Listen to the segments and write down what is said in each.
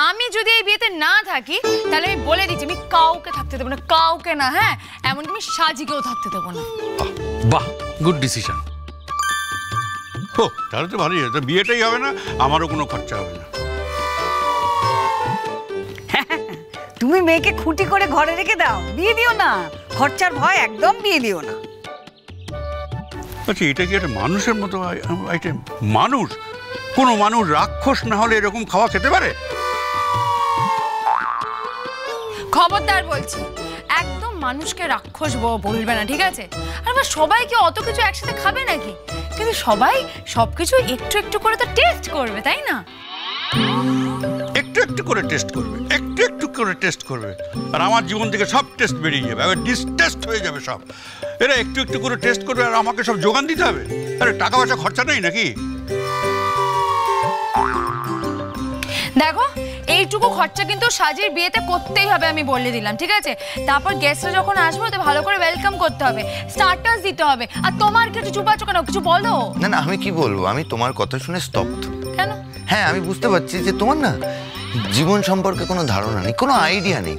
আমি যদি এই বিয়েতে না থাকি তাহলে আমি বলে দিচ্ছি আমি কাউকে থাকতে দেবো না, কাউকে না। হ্যাঁ, এমনকি আমি সাজিকেও থাকতে দেবো না। বাহ, গুড ডিসিশন। ও তাহলে তো ভালোই হতো, বিয়েটাই হবে না, আমারও কোনো খরচা হবে না। তুমি মেয়েকে খুঁটি করে ঘরে রেখে দাও, বিয়ে দিও না, খরচার ভয় একদম বিয়ে দিও না। আচ্ছা, এটা কি একটা মানুষের মতো আইটেম? মানুষ, কোনো মানুষ রাক্ষস না হলে এরকম খাওয়া খেতে পারে? খবরদার বলছি, একদম মানুষকে রাক্ষস বলবে না, ঠিক আছে? আর আবার সবাই কি অত কিছু একসাথে খাবে নাকি? কিন্তু সবাই সবকিছু একটু একটু করে তো টেস্ট করবে, তাই না? একটু একটু করে টেস্ট করবে, একটু একটু করে টেস্ট করবে, আর আমার জীবন থেকে সব টেস্ট বেরিয়ে যাবে, আবার ডিসটেস্ট হয়ে যাবে সব। এরা একটু একটু করে টেস্ট করবে আর আমাকে সব যোগান দিতে হবে? আরে টাকা পয়সা খরচা নেই নাকি? দেখো, এইটুকু খরচা কিন্তু সাজির বিয়েতে করতেই হবে, আমি বলে দিলাম, ঠিক আছে? তারপর গেস্টরা যখন আসবে তো ভালো করে ওয়েলকাম করতে হবে, স্টার্টার্স দিতে হবে। আর তোমার কিছু চুপ আছো কেন? কিছু বলো না। না, আমি কি বলবো, আমি তোমার কথা শুনে স্তব্ধ। কেন? হ্যাঁ, আমি বুঝতে পারছি যে তোমার না জীবন সম্পর্কে কোনো ধারণা নেই, কোনো আইডিয়া নেই।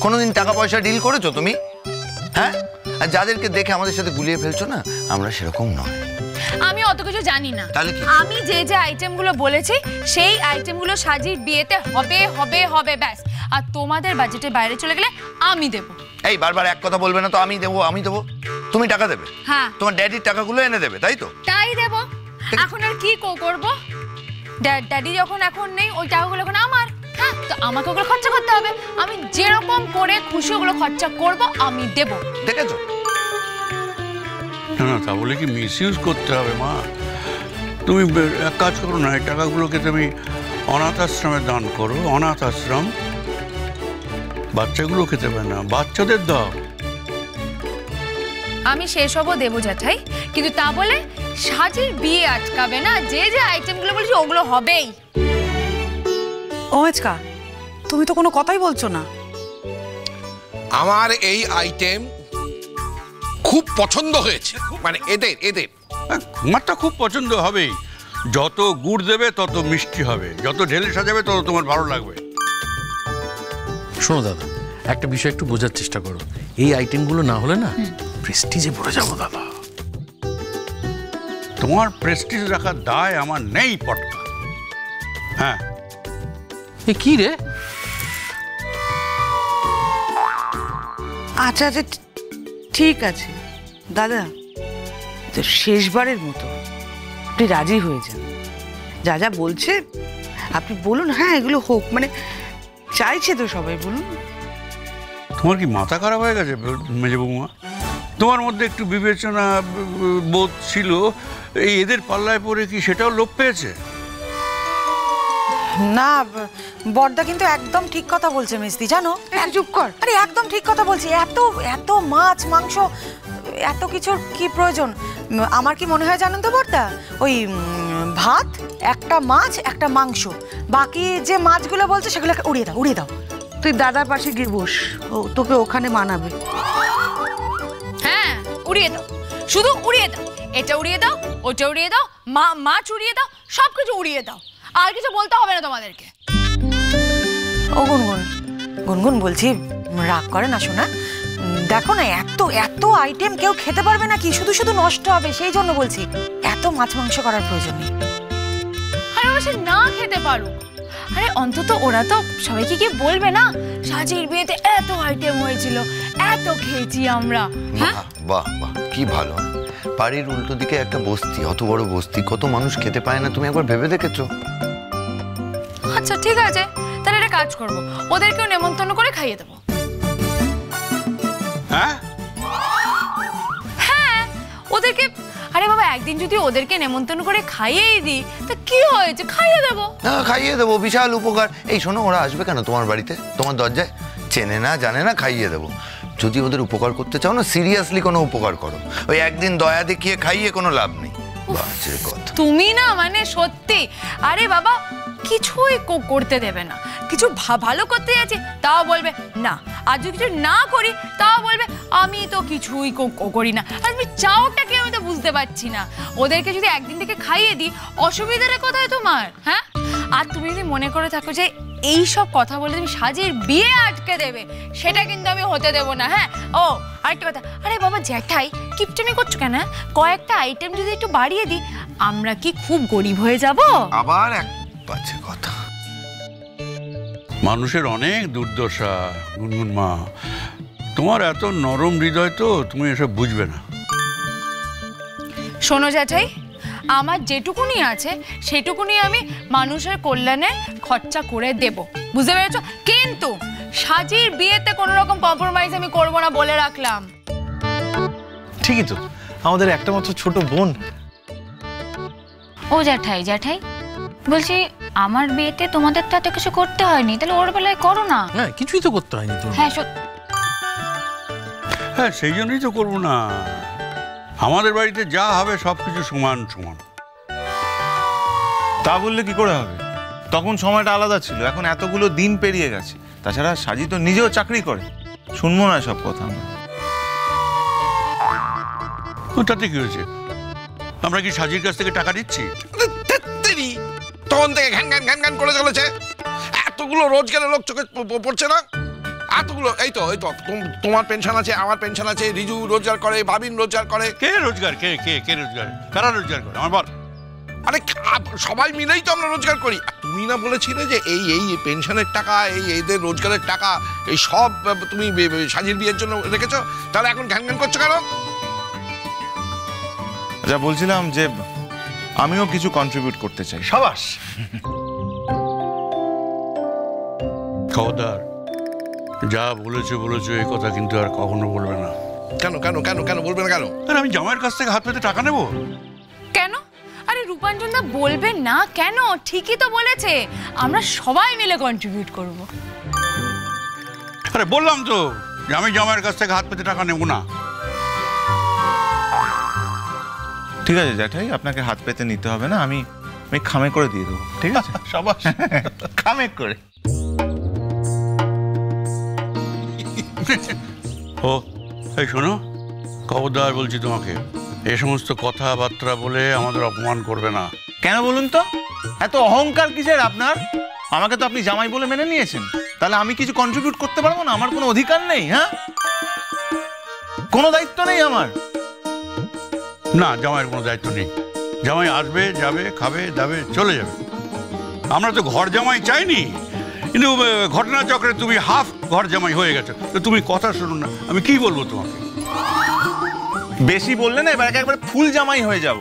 কোনোদিন টাকা পয়সা ডিল করেছো তুমি? হ্যাঁ, আর যাদেরকে দেখে আমাদের সাথে গুলিয়ে ফেলছো না, আমরা সেরকম নয়। আমি অত কিছু জানি না। তাহলে কি? আমি যে যে আইটেমগুলো বলেছি সেই আইটেমগুলো সাজির বিয়েতে হবে হবে হবে, ব্যাস। আর তোমাদের বাজেটের বাইরে চলে গেলে আমি দেব। এই বারবার এক কথা বলবে না তো। আমি দেবো, আমি দেবো। তুমি টাকা দেবে? হ্যাঁ। তোমার ড্যাডির টাকাগুলো এনে দেবে, তাই তো? তাই দেব। এখন আর কি করবো? ড্যাডি যখন এখন নেই, ওই টাকাগুলো এখন আমার। হ্যাঁ, তো আমাকে ওগুলো খরচা করতে হবে। আমি যেরকম করে খুশি ওগুলো খরচা করব, আমি দেব। দেখেছো? না না, তা বলে কি মিস ইউজ করতে হবে মা? তুমি এক কাজ করো না, এই টাকাগুলোকে তুমি অনাথ আশ্রমে দান করো। অনাথ আশ্রম, বাচ্চাগুলো খেতে পারে না, বাচ্চাদের দাও। আমি সেসবও দেবো জ্যাঠাই, কিন্তু তা বলে সাজির বিয়ে আটকাবে না। যে যে আইটেমগুলো বলছি ওগুলো হবেই। ওমেচকা, তুমি তো কোনো কথাই বলছো না। আমার এই আইটেম খুব পছন্দ হয়েছে, মানে এদের আমার তো খুব পছন্দ হবেই। যত গুড় দেবে তত মিষ্টি হবে, যত ঢেলে সাজাবে তত তোমার ভালো লাগবে। শোনো দাদা, একটা বিষয় একটু বোঝার চেষ্টা করো। এই আইটেমগুলো না হলে না প্রেস্টিজে পড়ে যাবো দাদা। তোমার প্রেস্টিজ রাখার দায় আমার নেই পটকা। হ্যাঁ। এ কি রে? আচ্ছা আচ্ছা, ঠিক আছে দাদা, তো শেষবারের মতো আপনি রাজি হয়ে যান। যা যা বলছে আপনি বলুন। হ্যাঁ, এগুলো হোক, মানে চাইছে তো সবাই, বলুন। তোমার কি মাথা খারাপ হয়ে গেছে মেজে বৌমা? তোমার মধ্যে একটু বিবেচনা বোধ ছিল, এই এদের পাল্লায় পড়ে কি সেটাও লোপ পেয়েছে? না বড়দা কিন্তু একদম ঠিক কথা বলছে মিস্তি, জানো? চুপ কর। আরে একদম ঠিক কথা বলছি। এত এত মাছ মাংস, এত কিছুর কি প্রয়োজন? আমার কি মনে হয় জানেন তো বড়দা, ওই ভাত, একটা মাছ, একটা মাংস, বাকি যে মাছগুলো বলছে সেগুলোকে উড়িয়ে দাও, উড়িয়ে দাও। তুই দাদার পাশে গিয়ে বস, ও তোকে ওখানে মানাবে। হ্যাঁ, উড়িয়ে দাও, শুধু উড়িয়ে দাও। এটা উড়িয়ে দাও, ওটা উড়িয়ে দাও, মাছ উড়িয়ে দাও, সব কিছু উড়িয়ে দাও। আর কিছু বলতে হবে না তোমাদেরকে। ও গুনগুন, গুনগুন বলছি, রাগ করে না শোনা। দেখো না, এত এত আইটেম কেউ খেতে পারবে নাকি? শুধু শুধু নষ্ট হবে, সেই জন্য বলছি এত মাছ মাংস করার প্রয়োজন নেই। আরে ওরা সে না খেতে পারো, আরে অন্তত ওরা তো সবাইকে গিয়ে বলবে না সাজির বিয়েতে এত আইটেম হয়েছিল, এত খেয়েছি আমরা। বাহ বাহ বাহ, কি ভালো। বাড়ির উল্টো দিকে একটা বস্তি, অত বড় বস্তি, কত মানুষ খেতে পায় না, তুমি একবার ভেবে দেখেছো? আচ্ছা ঠিক আছে, তাহলে একটা কাজ করবো, ওদেরকেও নেমন্তন্ন করে খাইয়ে দেবো। হ্যাঁ হ্যাঁ, ওদেরকে, আরে বাবা একদিন যদি ওদেরকে নেমন্তন্ন করে খাইয়েই দিই তা কি হয়েছে, খাইয়ে দেবো। হ্যাঁ, খাইয়ে দেবো, বিশাল উপকার। এই শোনো, ওরা আসবে কেন তোমার বাড়িতে, তোমার দরজায়? চেনে না জানে না, খাইয়ে দেবো। যদি ওদের উপকার করতে চাও না, সিরিয়াসলি কোনো উপকার করো। ওই একদিন দয়া দেখিয়ে খাইয়ে কোনো লাভ নেই। বাজে কথা। তুমি না মানে সত্যি, আরে বাবা কিছুই করতে দেবে না, কিছু ভালো করতে যাচ্ছি তাও বলবে না, আর যদি কিছু না করি তাও বলবে আমি তো কিছুই করি না। আর তুমি চাওটা কি আমি তো বুঝতে পারছি না। ওদেরকে যদি একদিন থেকে খাইয়ে দিই, অসুবিধাটা কোথায় তোমার? হ্যাঁ, আর তুমি যদি মনে করে থাকো যে এই সব কথা বলে তুমি সাজির বিয়ে আটকে দেবে, সেটা কিন্তু আমি হতে দেবো না। হ্যাঁ, ও আরেকটা কথা, আরে বাবা জ্যাঠাই কিপটামি করছো কেন? কয়েকটা আইটেম যদি একটু বাড়িয়ে দিই, আমরা কি খুব গরিব হয়ে যাব? আবার এক বাজে কথা। মানুষের অনেক দুর্দশা গুনগুন মা, তোমার এত নরম হৃদয় তো তুমি এসব বুঝবে না। শোনো জ্যাঠাই, আমার যেটুকুনি আছে সেটুকুনি আমি মানুষের কল্যাণে খরচা করে দেব, বুঝতে পেরেছো? কিন্তু সাজির বিয়েতে কোনো রকম কম্প্রোমাইজ আমি করব না বলে রাখলাম। ঠিকই তো, আমাদের একটা মাত্র ছোট বোন। ও জ্যাঠাই, জ্যাঠাই বলছি আমার বিয়েতে তোমাদের তো এত কিছু করতে হয়নি, তাহলে ওর বেলায় করো না। হ্যাঁ, কিছুই তো করতে হয়নি তো। হ্যাঁ হ্যাঁ, সেই জন্যই তো করবো না। আমাদের বাড়িতে যা হবে সব কিছু সমান সমান। তা বললে কি করে হবে? তখন সময়টা আলাদা ছিল, এখন এতগুলো দিন পেরিয়ে গেছে। তাছাড়া সাজি তো নিজেও চাকরি করে, শুনবো না সব কথা আমরা। তাতে কি হয়েছে? আমরা কি সাজির কাছ থেকে টাকা দিচ্ছি? তখন থেকে ঘ্যান ঘ্যান ঘ্যান ঘ্যান করে চলেছে। এতগুলো রোজগারের লোক চোখে পড়ছে না? এতগুলো, এই তো তোমার পেনশন আছে, আমার পেনশন আছে, রিজু রোজগার করে, বাবিন রোজগার করে। কে রোজগার? কে কে কে রোজগার? কারা রোজগার করে আমার বল? আরে সবাই মিলেই তো আমরা রোজগার করি। তুমি না বলেছিলে যে এই এই পেনশনের টাকা, এই এদের রোজগারের টাকা, এই সব তুমি সাজির বিয়ের জন্য রেখেছো? তাহলে এখন ঘ্যান ঘ্যান করছো কেন? যা বলছিলাম যে আমিও কিছু কন্ট্রিবিউট করতে চাই। সাবাস। খবরদার, যা বলেছো এই কথা কিন্তু আর কখনো বলবে না। কেন কেন কেন কেন বলবে না কেন? আরে আমি জামাইয়ের কাছ থেকে হাত পেতে টাকা নেবো কেন? আরে রূপাঞ্জন দা বলবে না কেন? ঠিকই তো বলেছে, আমরা সবাই মিলে কন্ট্রিবিউট করব। আরে বললাম তো যে আমি জামাইয়ের কাছ থেকে হাত পেতে টাকা নেবো না। ঠিক আছে জ্যাঠাই, আপনাকে হাত পেতে নিতে হবে না, আমি খামে করে দিয়ে দেবো। ঠিক আছে? সাবাস। খামে করে। ও এই শোনো, খবরদার বলছি তোমাকে, এই সমস্ত কথাবার্তা বলে আমাদের অপমান করবে না। কেন বলুন তো? এত অহংকার কিসের আপনার? আমাকে তো আপনি জামাই বলে মেনে নিয়েছেন, তাহলে আমি কিছু কন্ট্রিবিউট করতে পারবো না? আমার কোনো অধিকার নেই? হ্যাঁ, কোনো দায়িত্ব নেই আমার? না, জামাইয়ের কোনো দায়িত্ব নেই। জামাই আসবে, যাবে, খাবে, দাবে, চলে যাবে। আমরা তো ঘর জামাই চাইনি, কিন্তু ঘটনাচক্রে তুমি হাফ ঘর জামাই হয়ে গেছো। তো তুমি কথা শুনো না, আমি কি বলবো তোমাকে? বেশি বললে না এবার একবারে ফুল জামাই হয়ে যাব,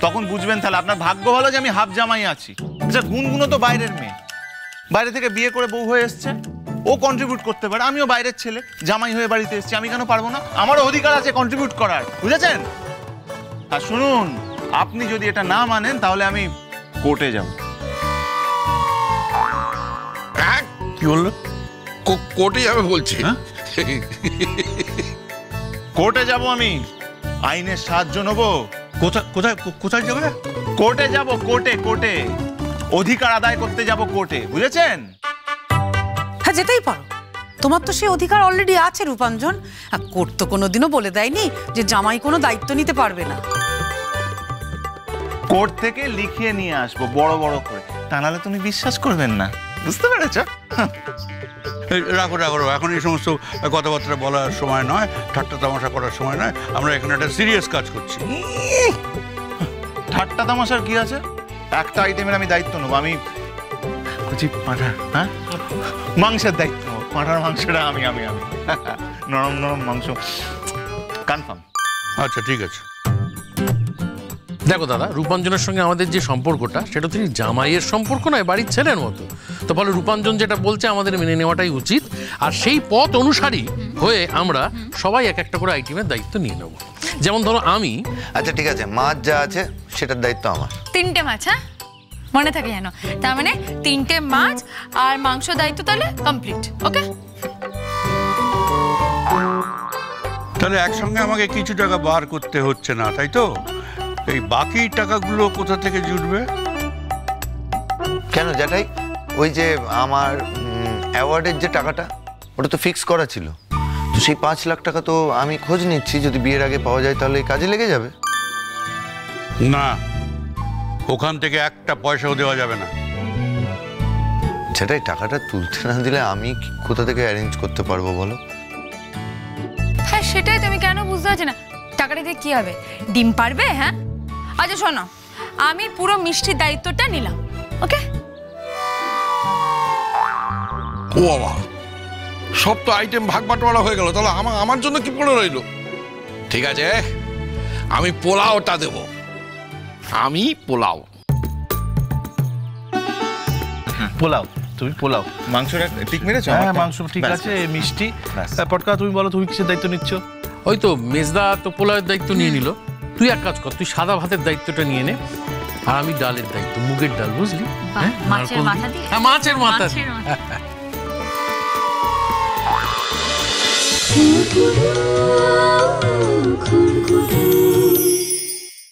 তখন বুঝবেন। তাহলে আপনার ভাগ্য ভালো যে আমি হাফ জামাই আছি। আচ্ছা, গুনগুনো তো বাইরের মেয়ে, বাইরে থেকে বিয়ে করে বউ হয়ে এসছে, ও কন্ট্রিবিউট করতে পারে। আমিও বাইরের ছেলে, জামাই হয়ে বাড়িতে এসেছি, আমি কেন পারবো না? আমারও অধিকার আছে কন্ট্রিবিউট করার, বুঝেছেন? আর শুনুন, আপনি যদি এটা না মানেন তাহলে আমি কোর্টে যাব। কি বললো? কোর্টে যাবে বলছে? কোর্টে যাব আমি, আইনের সাহায্য নেবো। কোথায় কোথায় কোথায় যাবে? কোর্টে যাব, কোর্টে, কোর্টে অধিকার আদায় করতে যাব কোর্টে, বুঝেছেন? হ্যাঁ, যেতেই পারো, তোমার তো সেই অধিকার অলরেডি আছে রূপাঞ্জন। আর কোর্ট তো কোনোদিনও বলে দেয়নি যে জামাই কোনো দায়িত্ব নিতে পারবে না। কোর্ট থেকে লিখিয়ে নিয়ে আসবো বড় বড় করে, তা নাহলে তুমি বিশ্বাস করবেন না, বুঝতে পেরেছ? রাখো রাখো, এখন এই সমস্ত কথাবার্তা বলার সময় নয়, ঠাট্টা তামাশা করার সময় নয়। আমরা এখানে একটা সিরিয়াস কাজ করছি। ঠাট্টা তামাশার কি আছে? একটা আইটেমের আমি দায়িত্ব নেবো। আমি কুচি পাঁঠার, হ্যাঁ, মাংসের দায়িত্ব নেবো। পাঁঠার মাংসটা আমি আমি আমি নরম নরম মাংস, কনফার্ম। আচ্ছা, ঠিক আছে। দেখো দাদা, রূপাঞ্জনের সঙ্গে আমাদের যে সম্পর্কটা, সেটা তিনি জামাইয়ের সম্পর্ক নয়, বাড়ির ছেলের মতো। তো ফলে রূপাঞ্জন যেটা বলছে আমাদের মেনে নেওয়াটাই উচিত। আর সেই পথ অনুসারী হয়ে আমরা সবাই এক একটা করে আইটেমের দায়িত্ব নিয়ে নেব। যেমন ধরো আমি। আচ্ছা ঠিক আছে, মাছ যা আছে সেটার দায়িত্ব আমার। 3টে মাছ, হ্যাঁ মনে থাকে যেন। তার মানে 3টে মাছ আর মাংস দায়িত্ব তাহলে কমপ্লিট। ওকে, তাহলে একসঙ্গে আমাকে কিছু টাকা বার করতে হচ্ছে না, তাই তো? এই বাকি টাকাগুলো কোথা থেকে জুটবে? কেন জ্যাঠাই, ওই যে আমার অ্যাওয়ার্ডের যে টাকাটা, ওটা তো ফিক্স করা ছিল। তো সেই 5 লাখ টাকা তো আমি খোঁজ নিচ্ছি, যদি বিয়ের আগে পাওয়া যায় তাহলে কাজে লেগে যাবে। না, ওখান থেকে একটা পয়সাও দেওয়া যাবে না। বাচ্চাটাই টাকাটা তুলতে না দিলে আমি কোথা থেকে অ্যারেঞ্জ করতে পারবো বলো? হ্যাঁ সেটাই তুমি কেন বুঝতে পারছি না, টাকাটা দিয়ে কি হবে? ডিম পারবে? হ্যাঁ আচ্ছা শোনো, আমি পুরো মিষ্টির দায়িত্বটা নিলাম, ওকে? ও বাবা, সব তো আইটেম ভাগ বাটোয়ারা হয়ে গেল, তাহলে আমার জন্য কি পড়ে রইলো? ঠিক আছে, আমি পোলাওটা দেব, আমি পোলাও। পোলাও, তুমি পোলাও। মাংসটা ঠিক মেরেছো? হ্যাঁ মাংস ঠিক আছে, মিষ্টি। পটকা তুমি বলো, তুমি কিসের দায়িত্ব নিচ্ছ? ওই তো মেজদা তো পোলাওয়ের দায়িত্ব নিয়ে নিল, তুই এক কাজ কর, তুই সাদা ভাতের দায়িত্বটা নিয়ে নে, আর আমি ডালের দায়িত্ব, মুগের ডাল, বুঝলি? হ্যাঁ, মাছের নারকোল মাথা দিয়ে। দিয়ে? হ্যাঁ, মাছের মাথা। খুনকুনি